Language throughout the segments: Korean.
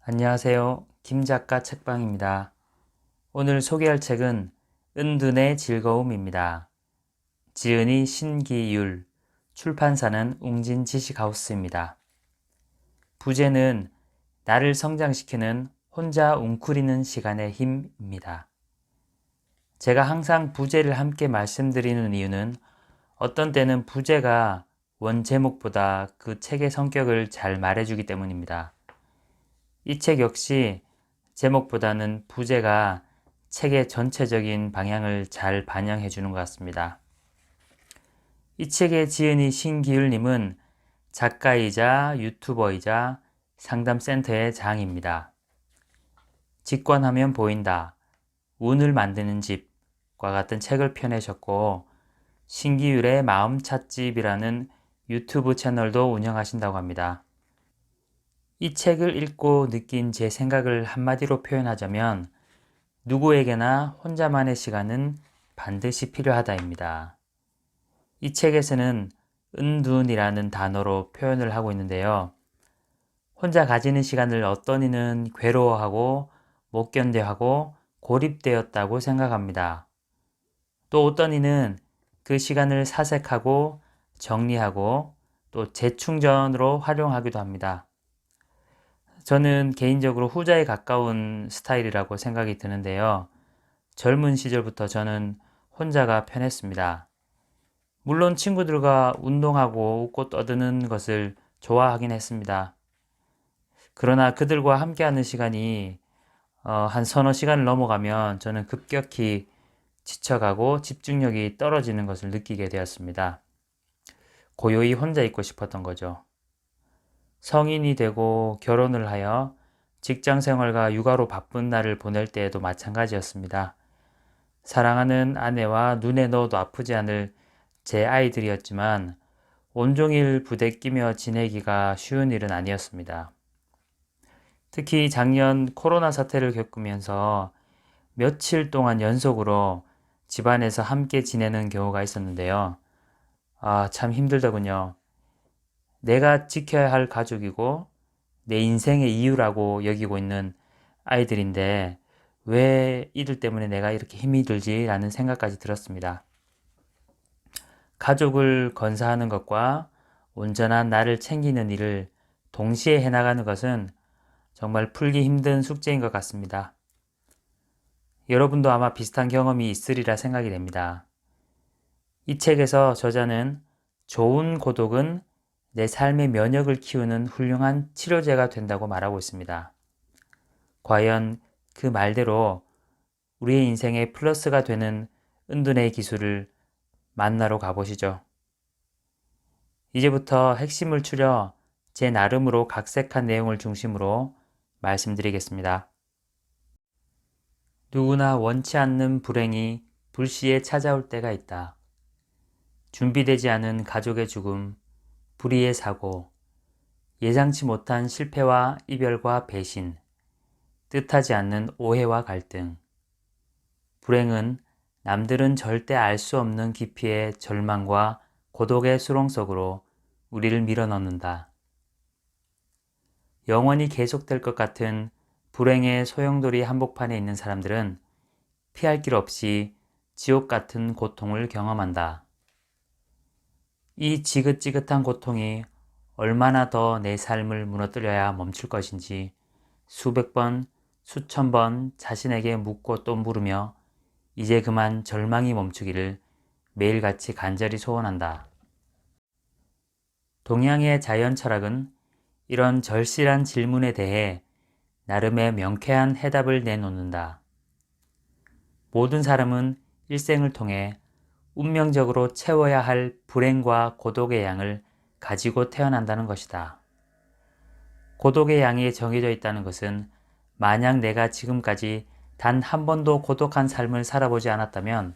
안녕하세요. 김작가 책방입니다. 오늘 소개할 책은 은둔의 즐거움입니다. 지은이 신기율, 출판사는 웅진 지식하우스입니다. 부제는 나를 성장시키는 혼자 웅크리는 시간의 힘입니다. 제가 항상 부제를 함께 말씀드리는 이유는 어떤 때는 부제가 원 제목보다 그 책의 성격을 잘 말해주기 때문입니다. 이 책 역시 제목보다는 부제가 책의 전체적인 방향을 잘 반영해 주는 것 같습니다. 이 책의 지은이 신기율님은 작가이자 유튜버이자 상담센터의 장입니다. 직관하면 보인다, 운을 만드는 집과 같은 책을 펴내셨고 신기율의 마음찻집이라는 유튜브 채널도 운영하신다고 합니다. 이 책을 읽고 느낀 제 생각을 한마디로 표현하자면 누구에게나 혼자만의 시간은 반드시 필요하다입니다. 이 책에서는 은둔이라는 단어로 표현을 하고 있는데요. 혼자 가지는 시간을 어떤 이는 괴로워하고 못 견뎌하고 고립되었다고 생각합니다. 또 어떤 이는 그 시간을 사색하고 정리하고 또 재충전으로 활용하기도 합니다. 저는 개인적으로 후자에 가까운 스타일이라고 생각이 드는데요. 젊은 시절부터 저는 혼자가 편했습니다. 물론 친구들과 운동하고 웃고 떠드는 것을 좋아하긴 했습니다. 그러나 그들과 함께하는 시간이 한 서너 시간을 넘어가면 저는 급격히 지쳐가고 집중력이 떨어지는 것을 느끼게 되었습니다. 고요히 혼자 있고 싶었던 거죠. 성인이 되고 결혼을 하여 직장 생활과 육아로 바쁜 날을 보낼 때에도 마찬가지였습니다. 사랑하는 아내와 눈에 넣어도 아프지 않을 제 아이들이었지만 온종일 부대끼며 지내기가 쉬운 일은 아니었습니다. 특히 작년 코로나 사태를 겪으면서 며칠 동안 연속으로 집안에서 함께 지내는 경우가 있었는데요. 참 힘들더군요. 내가 지켜야 할 가족이고 내 인생의 이유라고 여기고 있는 아이들인데 왜 이들 때문에 내가 이렇게 힘이 들지라는 생각까지 들었습니다. 가족을 건사하는 것과 온전한 나를 챙기는 일을 동시에 해나가는 것은 정말 풀기 힘든 숙제인 것 같습니다. 여러분도 아마 비슷한 경험이 있으리라 생각이 됩니다. 이 책에서 저자는 좋은 고독은 내 삶의 면역을 키우는 훌륭한 치료제가 된다고 말하고 있습니다. 과연 그 말대로 우리의 인생에 플러스가 되는 은둔의 기술을 만나러 가보시죠. 이제부터 핵심을 추려 제 나름으로 각색한 내용을 중심으로 말씀드리겠습니다. 누구나 원치 않는 불행이 불시에 찾아올 때가 있다. 준비되지 않은 가족의 죽음, 불의의 사고, 예상치 못한 실패와 이별과 배신, 뜻하지 않는 오해와 갈등. 불행은 남들은 절대 알 수 없는 깊이의 절망과 고독의 수렁 속으로 우리를 밀어넣는다. 영원히 계속될 것 같은 불행의 소용돌이 한복판에 있는 사람들은 피할 길 없이 지옥 같은 고통을 경험한다. 이 지긋지긋한 고통이 얼마나 더 내 삶을 무너뜨려야 멈출 것인지 수백 번, 수천 번 자신에게 묻고 또 물으며 이제 그만 절망이 멈추기를 매일같이 간절히 소원한다. 동양의 자연 철학은 이런 절실한 질문에 대해 나름의 명쾌한 해답을 내놓는다. 모든 사람은 일생을 통해 운명적으로 채워야 할 불행과 고독의 양을 가지고 태어난다는 것이다. 고독의 양이 정해져 있다는 것은 만약 내가 지금까지 단 한 번도 고독한 삶을 살아보지 않았다면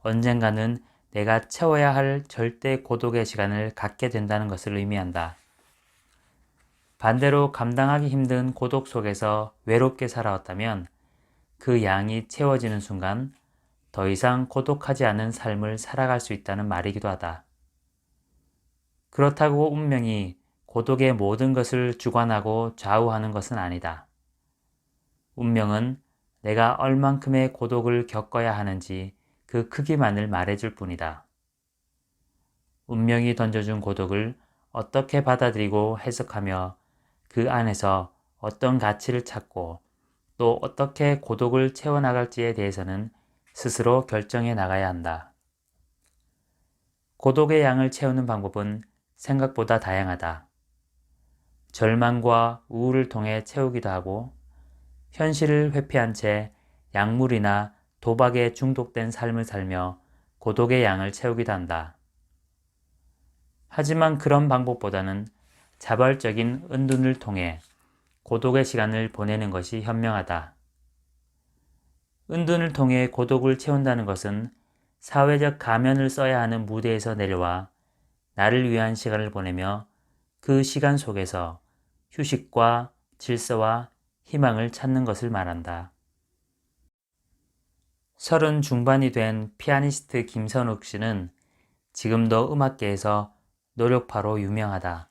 언젠가는 내가 채워야 할 절대 고독의 시간을 갖게 된다는 것을 의미한다. 반대로 감당하기 힘든 고독 속에서 외롭게 살아왔다면 그 양이 채워지는 순간 더 이상 고독하지 않은 삶을 살아갈 수 있다는 말이기도 하다. 그렇다고 운명이 고독의 모든 것을 주관하고 좌우하는 것은 아니다. 운명은 내가 얼만큼의 고독을 겪어야 하는지 그 크기만을 말해줄 뿐이다. 운명이 던져준 고독을 어떻게 받아들이고 해석하며 그 안에서 어떤 가치를 찾고 또 어떻게 고독을 채워나갈지에 대해서는 스스로 결정해 나가야 한다. 고독의 양을 채우는 방법은 생각보다 다양하다. 절망과 우울을 통해 채우기도 하고 현실을 회피한 채 약물이나 도박에 중독된 삶을 살며 고독의 양을 채우기도 한다. 하지만 그런 방법보다는 자발적인 은둔을 통해 고독의 시간을 보내는 것이 현명하다. 은둔을 통해 고독을 채운다는 것은 사회적 가면을 써야 하는 무대에서 내려와 나를 위한 시간을 보내며 그 시간 속에서 휴식과 질서와 희망을 찾는 것을 말한다. 30 중반이 된 피아니스트 김선욱 씨는 지금도 음악계에서 노력파로 유명하다.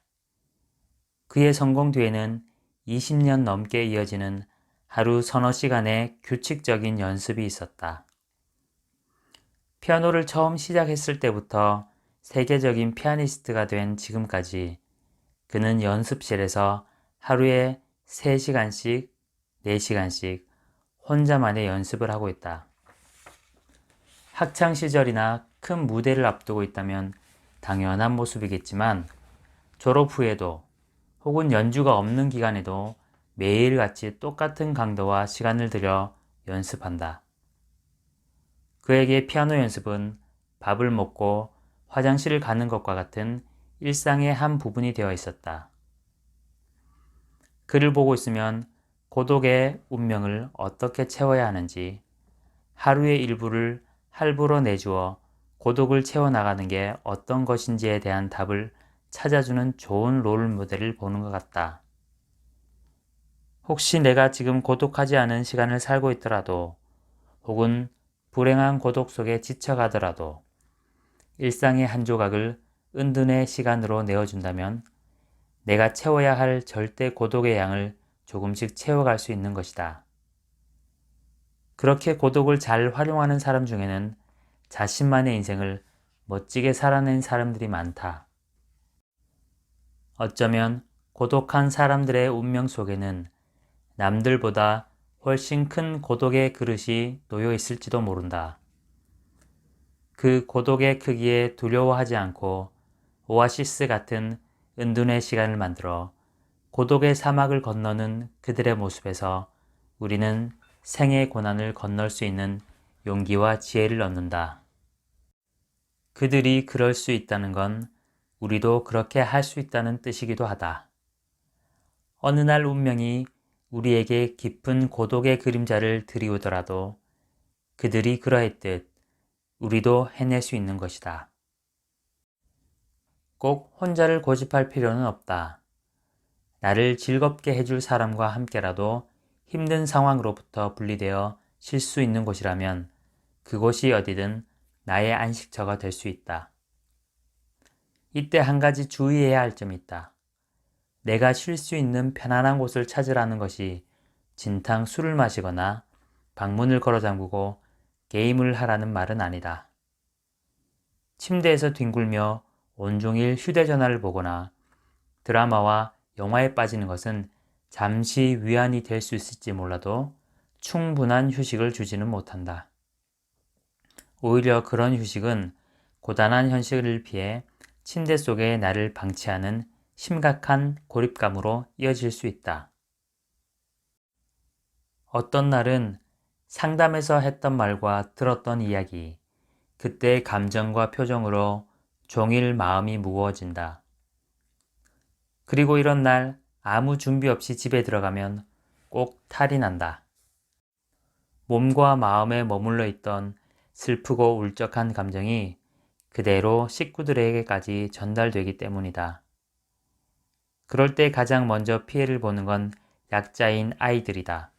그의 성공 뒤에는 20년 넘게 이어지는 하루 서너 시간의 규칙적인 연습이 있었다. 피아노를 처음 시작했을 때부터 세계적인 피아니스트가 된 지금까지 그는 연습실에서 하루에 3시간씩, 4시간씩 혼자만의 연습을 하고 있다. 학창시절이나 큰 무대를 앞두고 있다면 당연한 모습이겠지만 졸업 후에도 혹은 연주가 없는 기간에도 매일같이 똑같은 강도와 시간을 들여 연습한다. 그에게 피아노 연습은 밥을 먹고 화장실을 가는 것과 같은 일상의 한 부분이 되어 있었다. 그를 보고 있으면 고독의 운명을 어떻게 채워야 하는지, 하루의 일부를 할부로 내주어 고독을 채워나가는 게 어떤 것인지에 대한 답을 찾아주는 좋은 롤 모델을 보는 것 같다. 혹시 내가 지금 고독하지 않은 시간을 살고 있더라도 혹은 불행한 고독 속에 지쳐가더라도 일상의 한 조각을 은둔의 시간으로 내어준다면 내가 채워야 할 절대 고독의 양을 조금씩 채워갈 수 있는 것이다. 그렇게 고독을 잘 활용하는 사람 중에는 자신만의 인생을 멋지게 살아낸 사람들이 많다. 어쩌면 고독한 사람들의 운명 속에는 남들보다 훨씬 큰 고독의 그릇이 놓여 있을지도 모른다. 그 고독의 크기에 두려워하지 않고 오아시스 같은 은둔의 시간을 만들어 고독의 사막을 건너는 그들의 모습에서 우리는 생의 고난을 건널 수 있는 용기와 지혜를 얻는다. 그들이 그럴 수 있다는 건 우리도 그렇게 할 수 있다는 뜻이기도 하다. 어느 날 운명이 우리에게 깊은 고독의 그림자를 들이우더라도 그들이 그러했듯 우리도 해낼 수 있는 것이다. 꼭 혼자를 고집할 필요는 없다. 나를 즐겁게 해줄 사람과 함께라도 힘든 상황으로부터 분리되어 쉴 수 있는 곳이라면 그곳이 어디든 나의 안식처가 될 수 있다. 이때 한 가지 주의해야 할 점이 있다. 내가 쉴 수 있는 편안한 곳을 찾으라는 것이 진탕 술을 마시거나 방문을 걸어 잠그고 게임을 하라는 말은 아니다. 침대에서 뒹굴며 온종일 휴대전화를 보거나 드라마와 영화에 빠지는 것은 잠시 위안이 될 수 있을지 몰라도 충분한 휴식을 주지는 못한다. 오히려 그런 휴식은 고단한 현실을 피해 침대 속에 나를 방치하는 심각한 고립감으로 이어질 수 있다. 어떤 날은 상담에서 했던 말과 들었던 이야기, 그때의 감정과 표정으로 종일 마음이 무거워진다. 그리고 이런 날 아무 준비 없이 집에 들어가면 꼭 탈이 난다. 몸과 마음에 머물러 있던 슬프고 울적한 감정이 그대로 식구들에게까지 전달되기 때문이다. 그럴 때 가장 먼저 피해를 보는 건 약자인 아이들이다.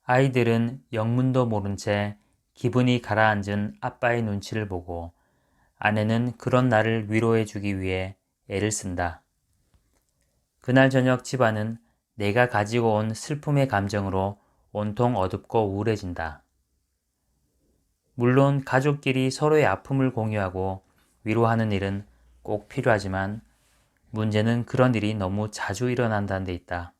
아이들은 영문도 모른 채 기분이 가라앉은 아빠의 눈치를 보고 아내는 그런 나를 위로해 주기 위해 애를 쓴다. 그날 저녁 집안은 내가 가지고 온 슬픔의 감정으로 온통 어둡고 우울해진다. 물론 가족끼리 서로의 아픔을 공유하고 위로하는 일은 꼭 필요하지만 문제는 그런 일이 너무 자주 일어난다는 데 있다.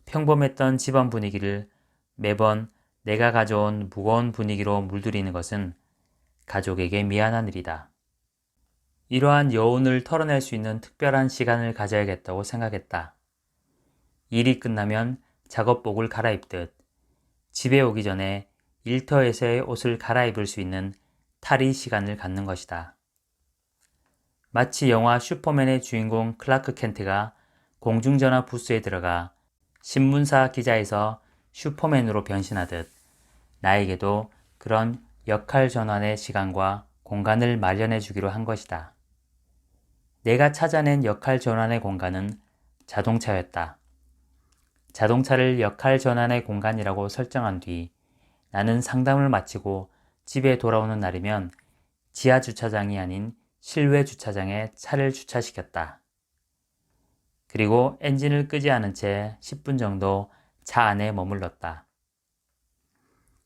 평범했던 집안 분위기를 매번 내가 가져온 무거운 분위기로 물들이는 것은 가족에게 미안한 일이다. 이러한 여운을 털어낼 수 있는 특별한 시간을 가져야겠다고 생각했다. 일이 끝나면 작업복을 갈아입듯 집에 오기 전에 일터에서의 옷을 갈아입을 수 있는 탈의 시간을 갖는 것이다. 마치 영화 슈퍼맨의 주인공 클라크 켄트가 공중전화 부스에 들어가 신문사 기자에서 슈퍼맨으로 변신하듯 나에게도 그런 역할 전환의 시간과 공간을 마련해 주기로 한 것이다. 내가 찾아낸 역할 전환의 공간은 자동차였다. 자동차를 역할 전환의 공간이라고 설정한 뒤 나는 상담을 마치고 집에 돌아오는 날이면 지하 주차장이 아닌 실외 주차장에 차를 주차시켰다. 그리고 엔진을 끄지 않은 채 10분 정도 차 안에 머물렀다.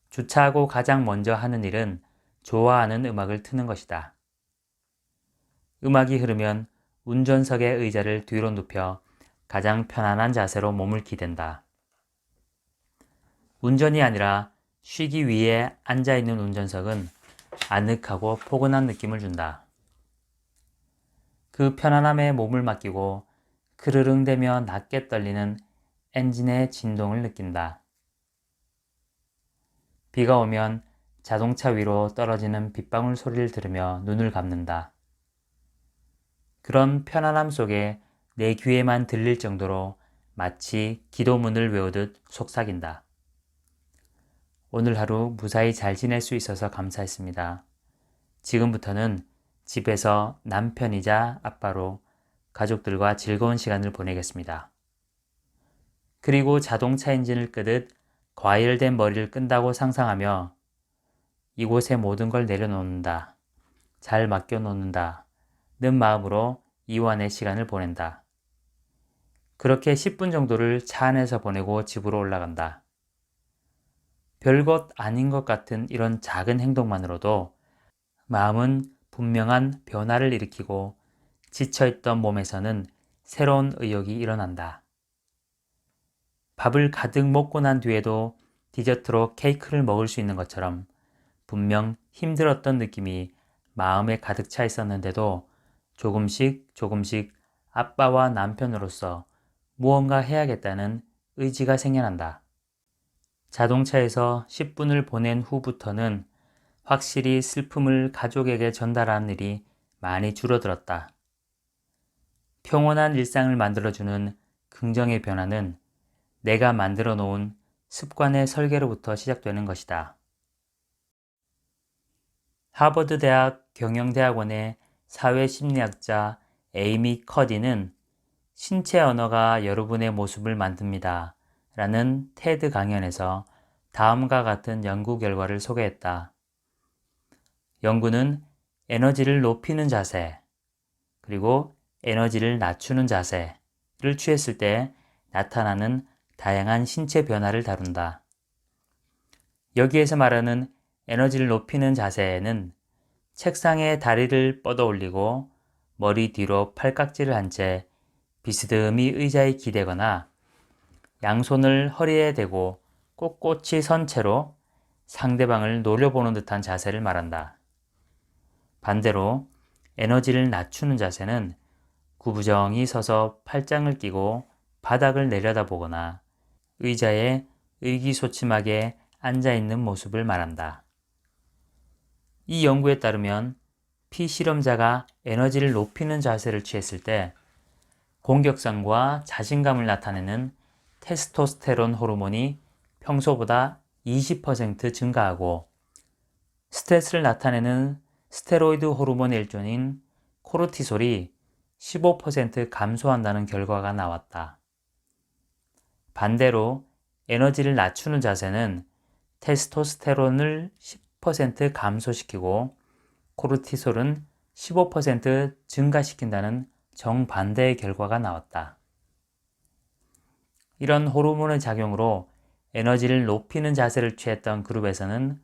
주차하고 가장 먼저 하는 일은 좋아하는 음악을 트는 것이다. 음악이 흐르면 운전석의 의자를 뒤로 눕혀 가장 편안한 자세로 몸을 기댄다. 운전이 아니라 쉬기 위해 앉아있는 운전석은 아늑하고 포근한 느낌을 준다. 그 편안함에 몸을 맡기고 크르릉대며 낮게 떨리는 엔진의 진동을 느낀다. 비가 오면 자동차 위로 떨어지는 빗방울 소리를 들으며 눈을 감는다. 그런 편안함 속에 내 귀에만 들릴 정도로 마치 기도문을 외우듯 속삭인다. 오늘 하루 무사히 잘 지낼 수 있어서 감사했습니다. 지금부터는 집에서 남편이자 아빠로 가족들과 즐거운 시간을 보내겠습니다. 그리고 자동차 엔진을 끄듯 과열된 머리를 끈다고 상상하며 이곳에 모든 걸 내려놓는다. 잘 맡겨놓는다. 는 마음으로 이완의 시간을 보낸다. 그렇게 10분 정도를 차 안에서 보내고 집으로 올라간다. 별것 아닌 것 같은 이런 작은 행동만으로도 마음은 분명한 변화를 일으키고 지쳐있던 몸에서는 새로운 의욕이 일어난다. 밥을 가득 먹고 난 뒤에도 디저트로 케이크를 먹을 수 있는 것처럼 분명 힘들었던 느낌이 마음에 가득 차 있었는데도 조금씩 아빠와 남편으로서 무언가 해야겠다는 의지가 생겨난다. 자동차에서 10분을 보낸 후부터는 확실히 슬픔을 가족에게 전달하는 일이 많이 줄어들었다. 평온한 일상을 만들어주는 긍정의 변화는 내가 만들어 놓은 습관의 설계로부터 시작되는 것이다. 하버드 대학 경영대학원의 사회심리학자 에이미 커디는 신체 언어가 여러분의 모습을 만듭니다. 라는 테드 강연에서 다음과 같은 연구 결과를 소개했다. 연구는 에너지를 높이는 자세, 그리고 에너지를 낮추는 자세를 취했을 때 나타나는 다양한 신체 변화를 다룬다. 여기에서 말하는 에너지를 높이는 자세는 책상에 다리를 뻗어 올리고 머리 뒤로 팔깍지를 한 채 비스듬히 의자에 기대거나 양손을 허리에 대고 꼿꼿이 선 채로 상대방을 노려보는 듯한 자세를 말한다. 반대로 에너지를 낮추는 자세는 구부정히 서서 팔짱을 끼고 바닥을 내려다보거나 의자에 의기소침하게 앉아있는 모습을 말한다. 이 연구에 따르면 피실험자가 에너지를 높이는 자세를 취했을 때 공격성과 자신감을 나타내는 테스토스테론 호르몬이 평소보다 20% 증가하고 스트레스를 나타내는 스테로이드 호르몬의 일종인 코르티솔이 15% 감소한다는 결과가 나왔다. 반대로 에너지를 낮추는 자세는 테스토스테론을 10% 감소시키고 코르티솔은 15% 증가시킨다는 정반대의 결과가 나왔다. 이런 호르몬의 작용으로 에너지를 높이는 자세를 취했던 그룹에서는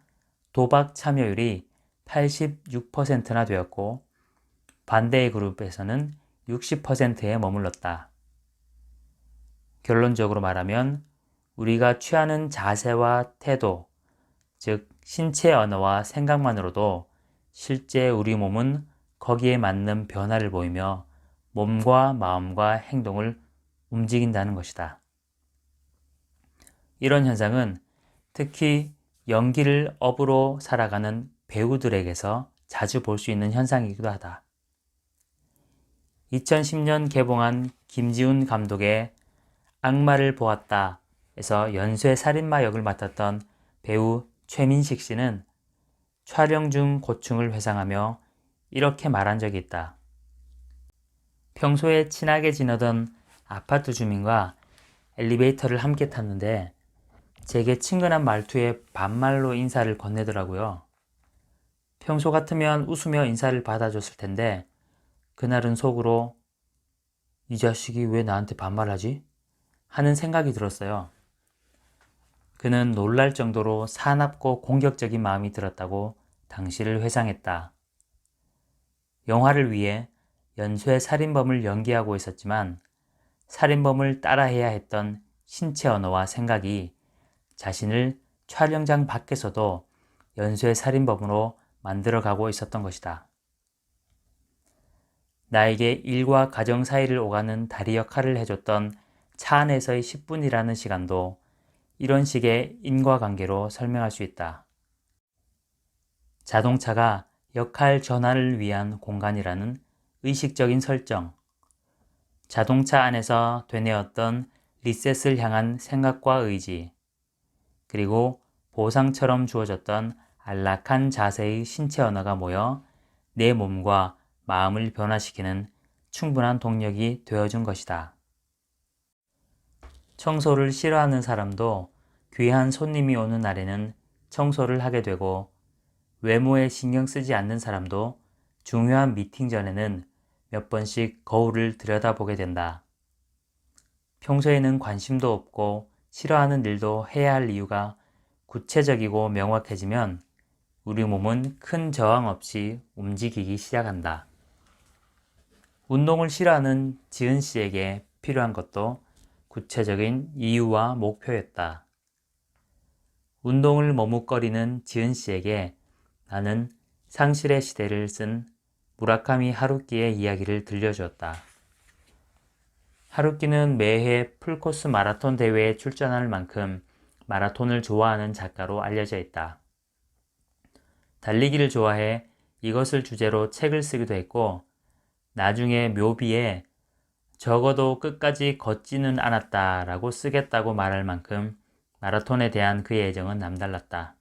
도박 참여율이 86%나 되었고 반대의 그룹에서는 60%에 머물렀다. 결론적으로 말하면 우리가 취하는 자세와 태도, 즉 신체 언어와 생각만으로도 실제 우리 몸은 거기에 맞는 변화를 보이며 몸과 마음과 행동을 움직인다는 것이다. 이런 현상은 특히 연기를 업으로 살아가는 배우들에게서 자주 볼 수 있는 현상이기도 하다. 2010년 개봉한 김지훈 감독의 악마를 보았다 에서 연쇄살인마 역을 맡았던 배우 최민식 씨는 촬영 중 고충을 회상하며 이렇게 말한 적이 있다. 평소에 친하게 지내던 아파트 주민과 엘리베이터를 함께 탔는데 제게 친근한 말투에 반말로 인사를 건네더라고요. 평소 같으면 웃으며 인사를 받아줬을 텐데 그날은 속으로 이 자식이 왜 나한테 반말하지? 하는 생각이 들었어요. 그는 놀랄 정도로 사납고 공격적인 마음이 들었다고 당시를 회상했다. 영화를 위해 연쇄 살인범을 연기하고 있었지만 살인범을 따라해야 했던 신체 언어와 생각이 자신을 촬영장 밖에서도 연쇄 살인범으로 만들어가고 있었던 것이다. 나에게 일과 가정 사이를 오가는 다리 역할을 해줬던 차 안에서의 10분이라는 시간도 이런 식의 인과관계로 설명할 수 있다. 자동차가 역할 전환을 위한 공간이라는 의식적인 설정, 자동차 안에서 되뇌었던 리셋을 향한 생각과 의지, 그리고 보상처럼 주어졌던 안락한 자세의 신체 언어가 모여 내 몸과 마음을 변화시키는 충분한 동력이 되어준 것이다. 청소를 싫어하는 사람도 귀한 손님이 오는 날에는 청소를 하게 되고 외모에 신경 쓰지 않는 사람도 중요한 미팅 전에는 몇 번씩 거울을 들여다보게 된다. 평소에는 관심도 없고 싫어하는 일도 해야 할 이유가 구체적이고 명확해지면 우리 몸은 큰 저항 없이 움직이기 시작한다. 운동을 싫어하는 지은 씨에게 필요한 것도 구체적인 이유와 목표였다. 운동을 머뭇거리는 지은 씨에게 나는 상실의 시대를 쓴 무라카미 하루키의 이야기를 들려주었다. 하루키는 매해 풀코스 마라톤 대회에 출전할 만큼 마라톤을 좋아하는 작가로 알려져 있다. 달리기를 좋아해 이것을 주제로 책을 쓰기도 했고 나중에 묘비에 적어도 끝까지 걷지는 않았다 라고 쓰겠다고 말할 만큼 마라톤에 대한 그의 애정은 남달랐다.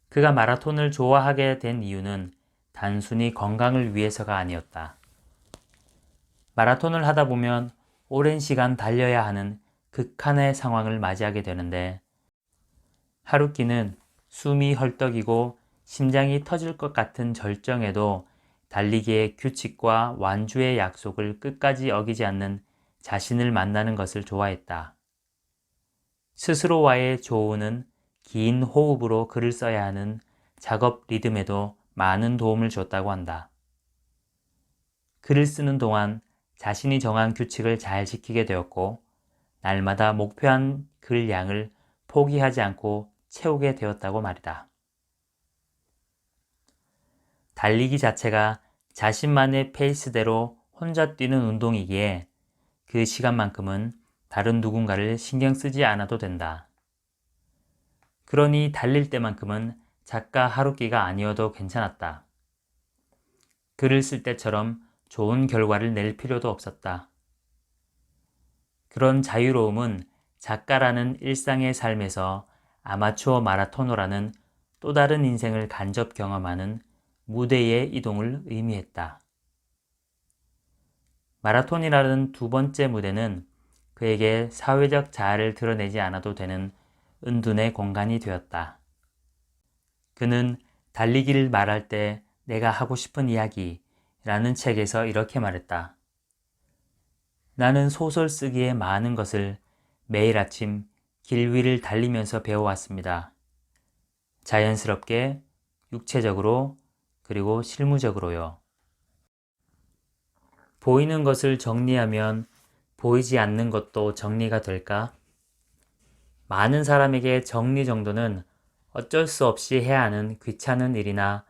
그가 마라톤을 좋아하게 된 이유는 단순히 건강을 위해서가 아니었다. 마라톤을 하다 보면 오랜 시간 달려야 하는 극한의 상황을 맞이하게 되는데 하루키는 숨이 헐떡이고 심장이 터질 것 같은 절정에도 달리기의 규칙과 완주의 약속을 끝까지 어기지 않는 자신을 만나는 것을 좋아했다. 스스로와의 조우는 긴 호흡으로 글을 써야 하는 작업 리듬에도 많은 도움을 줬다고 한다. 글을 쓰는 동안 자신이 정한 규칙을 잘 지키게 되었고 날마다 목표한 글 양을 포기하지 않고 채우게 되었다고 말이다. 달리기 자체가 자신만의 페이스대로 혼자 뛰는 운동이기에 그 시간만큼은 다른 누군가를 신경 쓰지 않아도 된다. 그러니 달릴 때만큼은 작가 하루키가 아니어도 괜찮았다. 글을 쓸 때처럼 좋은 결과를 낼 필요도 없었다. 그런 자유로움은 작가라는 일상의 삶에서 아마추어 마라토너라는 또 다른 인생을 간접 경험하는 무대의 이동을 의미했다. 마라톤이라는 두 번째 무대는 그에게 사회적 자아를 드러내지 않아도 되는 은둔의 공간이 되었다. 그는 달리기를 말할 때 내가 하고 싶은 이야기라는 책에서 이렇게 말했다. 나는 소설 쓰기에 많은 것을 매일 아침 길 위를 달리면서 배워왔습니다. 자연스럽게, 육체적으로, 그리고 실무적으로요. 보이는 것을 정리하면 보이지 않는 것도 정리가 될까? 많은 사람에게 정리 정도는 어쩔 수 없이 해야 하는 귀찮은 일이나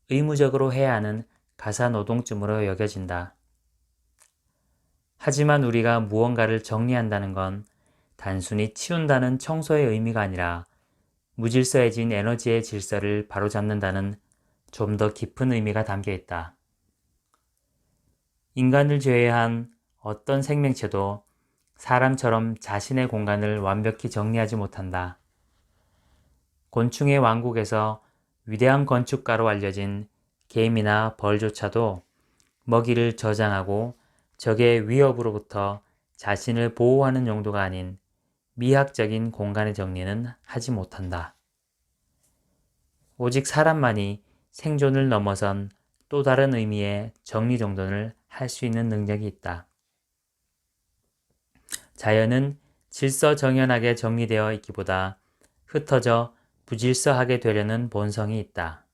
의무적으로 해야 하는 가사 노동쯤으로 여겨진다. 하지만 우리가 무언가를 정리한다는 건 단순히 치운다는 청소의 의미가 아니라 무질서해진 에너지의 질서를 바로잡는다는 좀 더 깊은 의미가 담겨 있다. 인간을 제외한 어떤 생명체도 사람처럼 자신의 공간을 완벽히 정리하지 못한다. 곤충의 왕국에서 위대한 건축가로 알려진 개미나 벌조차도 먹이를 저장하고 적의 위협으로부터 자신을 보호하는 용도가 아닌 미학적인 공간의 정리는 하지 못한다. 오직 사람만이 생존을 넘어선 또 다른 의미의 정리정돈을 할 수 있는 능력이 있다. 자연은 질서정연하게 정리되어 있기보다 흩어져 부질서하게 되려는 본성이 있다.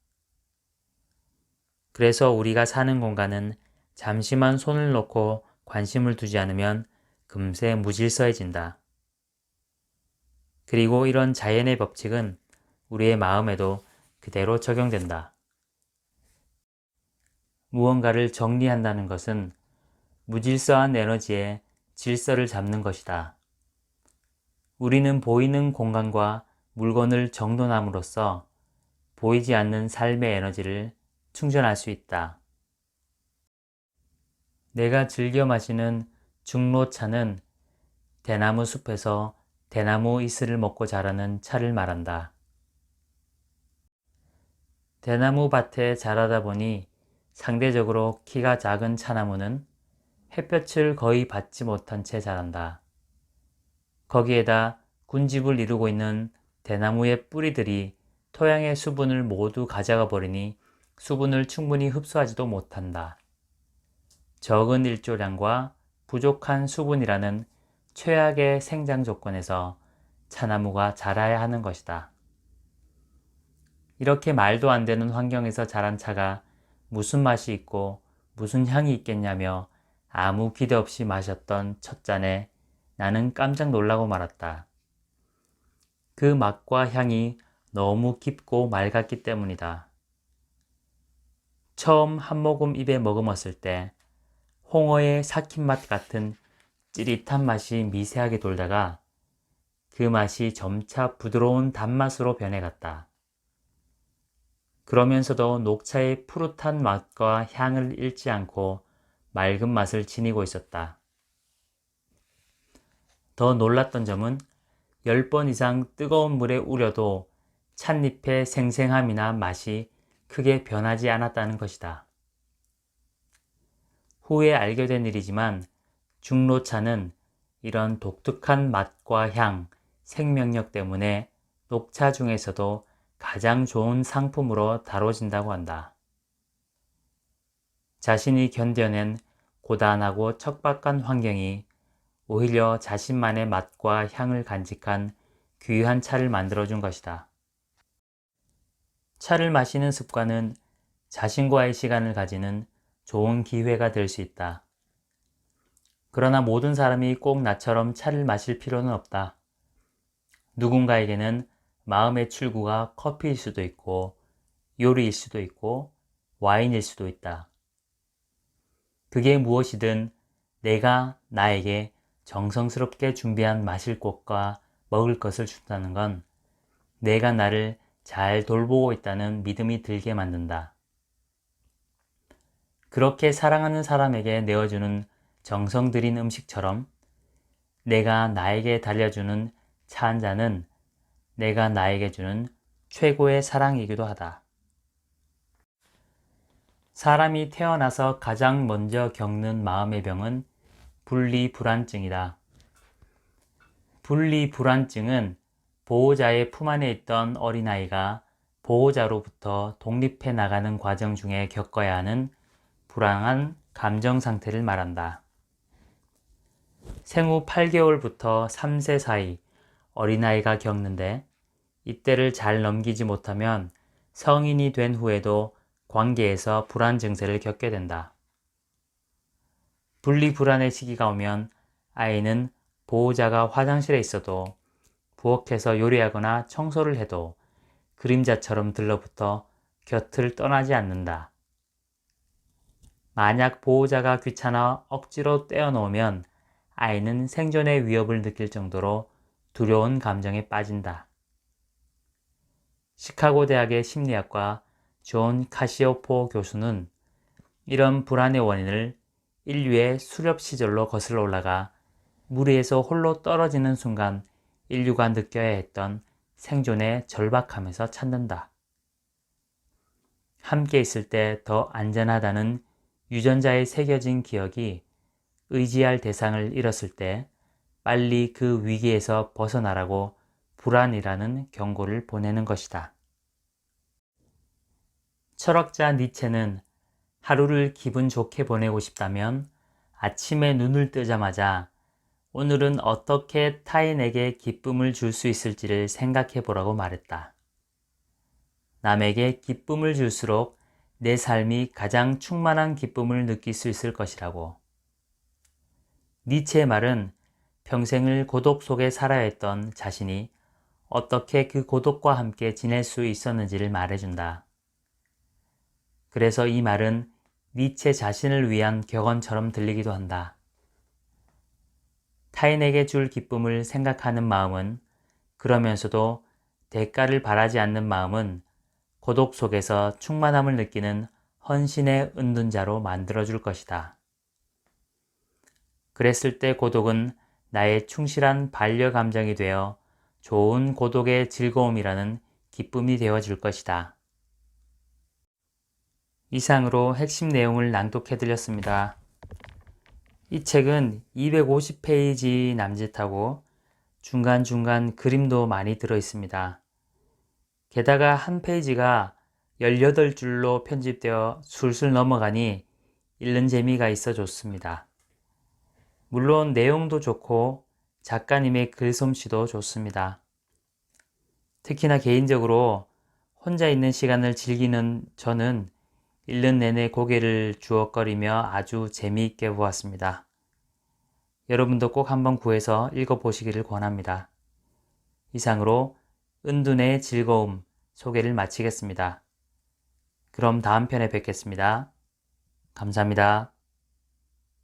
그래서 우리가 사는 공간은 잠시만 손을 놓고 관심을 두지 않으면 금세 무질서해진다. 그리고 이런 자연의 법칙은 우리의 마음에도 그대로 적용된다. 무언가를 정리한다는 것은 무질서한 에너지에 질서를 잡는 것이다. 우리는 보이는 공간과 물건을 정돈함으로써 보이지 않는 삶의 에너지를 충전할 수 있다. 내가 즐겨 마시는 중로차는 대나무 숲에서 대나무 이슬을 먹고 자라는 차를 말한다. 대나무 밭에 자라다 보니 상대적으로 키가 작은 차나무는 햇볕을 거의 받지 못한 채 자란다. 거기에다 군집을 이루고 있는 대나무의 뿌리들이 토양의 수분을 모두 가져가 버리니 수분을 충분히 흡수하지도 못한다. 적은 일조량과 부족한 수분이라는 최악의 생장 조건에서 차나무가 자라야 하는 것이다. 이렇게 말도 안 되는 환경에서 자란 차가 무슨 맛이 있고 무슨 향이 있겠냐며 아무 기대 없이 마셨던 첫 잔에 나는 깜짝 놀라고 말았다. 그 맛과 향이 너무 깊고 맑았기 때문이다. 처음 한 모금 입에 머금었을 때 홍어의 삭힌 맛 같은 찌릿한 맛이 미세하게 돌다가 그 맛이 점차 부드러운 단맛으로 변해갔다. 그러면서도 녹차의 푸릇한 맛과 향을 잃지 않고 맑은 맛을 지니고 있었다. 더 놀랐던 점은 10번 이상 뜨거운 물에 우려도 찻잎의 생생함이나 맛이 크게 변하지 않았다는 것이다. 후에 알게 된 일이지만 중로차는 이런 독특한 맛과 향, 생명력 때문에 녹차 중에서도 가장 좋은 상품으로 다뤄진다고 한다. 자신이 견뎌낸 고단하고 척박한 환경이 오히려 자신만의 맛과 향을 간직한 귀한 차를 만들어준 것이다. 차를 마시는 습관은 자신과의 시간을 가지는 좋은 기회가 될 수 있다. 그러나 모든 사람이 꼭 나처럼 차를 마실 필요는 없다. 누군가에게는 마음의 출구가 커피일 수도 있고 요리일 수도 있고 와인일 수도 있다. 그게 무엇이든 내가 나에게 정성스럽게 준비한 마실 곳과 먹을 것을 준다는 건 내가 나를 잘 돌보고 있다는 믿음이 들게 만든다. 그렇게 사랑하는 사람에게 내어주는 정성 들인 음식처럼 내가 나에게 달려주는 차 한 잔은 내가 나에게 주는 최고의 사랑이기도 하다. 사람이 태어나서 가장 먼저 겪는 마음의 병은 분리불안증이다. 분리불안증은 보호자의 품 안에 있던 어린아이가 보호자로부터 독립해 나가는 과정 중에 겪어야 하는 불안한 감정 상태를 말한다. 생후 8개월부터 3세 사이 어린아이가 겪는데 이때를 잘 넘기지 못하면 성인이 된 후에도 관계에서 불안 증세를 겪게 된다. 분리불안의 시기가 오면 아이는 보호자가 화장실에 있어도 부엌에서 요리하거나 청소를 해도 그림자처럼 들러붙어 곁을 떠나지 않는다. 만약 보호자가 귀찮아 억지로 떼어놓으면 아이는 생존의 위협을 느낄 정도로 두려운 감정에 빠진다. 시카고 대학의 심리학과 존 카시오포 교수는 이런 불안의 원인을 인류의 수렵 시절로 거슬러 올라가 무리에서 홀로 떨어지는 순간 인류가 느껴야 했던 생존의 절박함에서 찾는다. 함께 있을 때 더 안전하다는 유전자에 새겨진 기억이 의지할 대상을 잃었을 때 빨리 그 위기에서 벗어나라고 불안이라는 경고를 보내는 것이다. 철학자 니체는 하루를 기분 좋게 보내고 싶다면 아침에 눈을 뜨자마자 오늘은 어떻게 타인에게 기쁨을 줄 수 있을지를 생각해 보라고 말했다. 남에게 기쁨을 줄수록 내 삶이 가장 충만한 기쁨을 느낄 수 있을 것이라고. 니체의 말은 평생을 고독 속에 살아야 했던 자신이 어떻게 그 고독과 함께 지낼 수 있었는지를 말해준다. 그래서 이 말은 니체 자신을 위한 격언처럼 들리기도 한다. 타인에게 줄 기쁨을 생각하는 마음은, 그러면서도 대가를 바라지 않는 마음은 고독 속에서 충만함을 느끼는 헌신의 은둔자로 만들어줄 것이다. 그랬을 때 고독은 나의 충실한 반려감정이 되어 좋은 고독의 즐거움이라는 기쁨이 되어줄 것이다. 이상으로 핵심 내용을 낭독해드렸습니다. 이 책은 250페이지 남짓하고 중간중간 그림도 많이 들어있습니다. 게다가 한 페이지가 18줄로 편집되어 술술 넘어가니 읽는 재미가 있어 좋습니다. 물론 내용도 좋고 작가님의 글솜씨도 좋습니다. 특히나 개인적으로 혼자 있는 시간을 즐기는 저는 읽는 내내 고개를 주걱거리며 아주 재미있게 보았습니다. 여러분도 꼭 한번 구해서 읽어보시기를 권합니다. 이상으로 은둔의 즐거움 소개를 마치겠습니다. 그럼 다음 편에 뵙겠습니다. 감사합니다.